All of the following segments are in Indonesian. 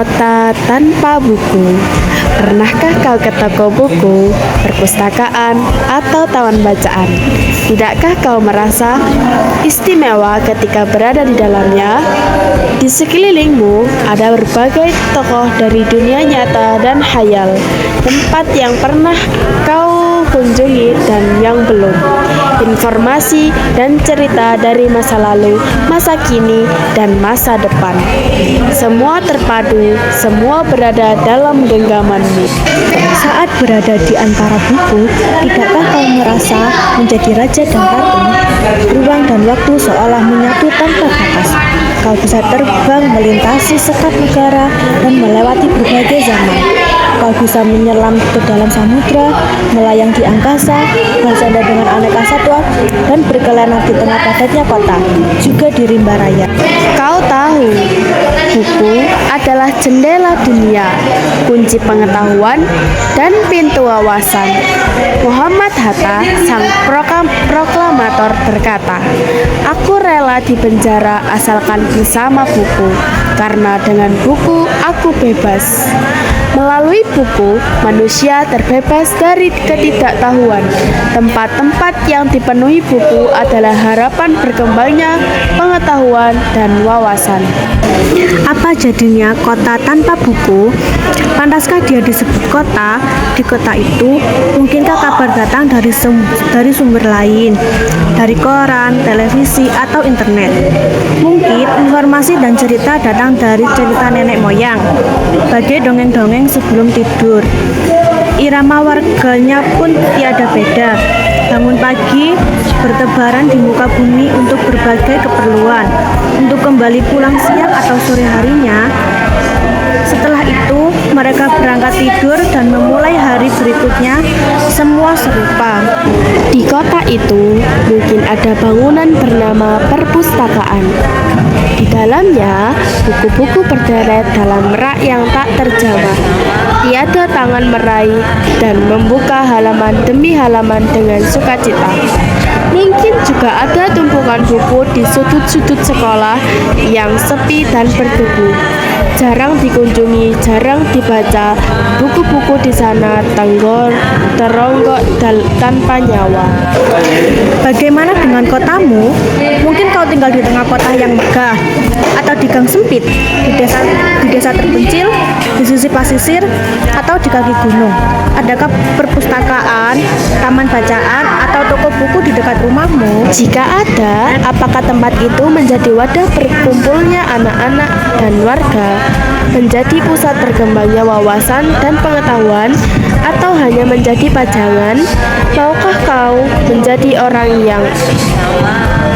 Kota tanpa buku. Pernahkah kau ke toko buku, perpustakaan, atau taman bacaan? Tidakkah kau merasa istimewa ketika berada di dalamnya? Di sekelilingmu ada berbagai tokoh dari dunia nyata dan khayal, tempat yang pernah kau kunjungi dan yang belum. Informasi dan cerita dari masa lalu, masa kini, dan masa depan. Semua terpadu, semua berada dalam genggamanmu. Saat berada di antara buku, tidakkah kau merasa menjadi raja dan ratu? Ruang dan waktu seolah menyatu tanpa batas. Kau bisa terbang melintasi sekat negara dan melewati berbagai zaman. Kau bisa menyelam ke dalam samudra, melayang di angkasa, bersandar dengan aneka satwa, dan berkelana di tengah padatnya kota, juga di rimba raya. Kau tahu, buku adalah jendela dunia, kunci pengetahuan, dan pintu wawasan. Muhammad Hatta, sang proklamator berkata, "Aku rela dipenjara asalkan bersama buku, karena dengan buku aku bebas." Melalui buku, manusia terbebas dari ketidaktahuan. Tempat-tempat yang dipenuhi buku adalah harapan berkembangnya pengetahuan dan wawasan. Apa jadinya kota tanpa buku? Pantaskah dia disebut kota? Di kota itu, mungkinkah kabar datang dari sumber lain, dari koran, televisi, atau internet? Mungkin informasi dan cerita datang dari cerita nenek moyang, bagai dongeng-dongeng sebelum tidur. Irama warganya pun tiada beda. Bangun pagi, bertebaran di muka bumi untuk berbagai keperluan, untuk kembali pulang siang atau sore harinya. Setelah itu, mereka berangkat tidur dan memulai hari berikutnya, semua serupa. Di kota itu, mungkin ada bangunan bernama perpustakaan. Di dalamnya, buku-buku berderet dalam rak yang tak terjamah. Tiada tangan meraih dan membuka halaman demi halaman dengan sukacita. Mungkin juga ada tumpukan buku di sudut-sudut sekolah yang sepi dan berdebu. Jarang dikunjungi, jarang dibaca. Buku-buku di sana teronggok tanpa nyawa. Bagaimana dengan kotamu? Mungkin kau tinggal di tengah kota yang megah, atau di gang sempit, di desa terpencil, di sisi pasisir, atau di kaki gunung. Adakah perpustakaan, taman bacaan, atau toko buku di dekat rumahmu? Jika ada, apakah tempat itu menjadi wadah berkumpulnya anak-anak dan warga, menjadi pusat berkembangnya wawasan dan pengetahuan, atau hanya menjadi pajangan? Maukah kau menjadi orang yang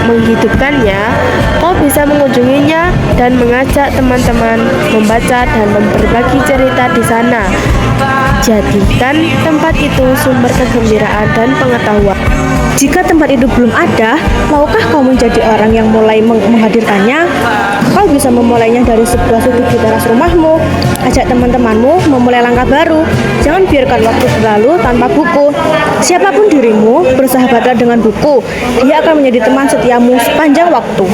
menghidupkannya? Kau bisa mengunjunginya dan mengajak teman-teman membaca dan berbagi cerita di sana. Jadikan tempat itu sumber kegembiraan dan pengetahuan. Jika tempat itu belum ada, maukah kau menjadi orang yang mulai menghadirkannya? Kau bisa memulainya dari sebuah sudut di teras rumahmu. Ajak teman-temanmu memulai langkah baru. Jangan biarkan waktu berlalu tanpa buku. Siapapun dirimu, bersahabatlah dengan buku. Dia akan menjadi teman setiamu sepanjang waktu.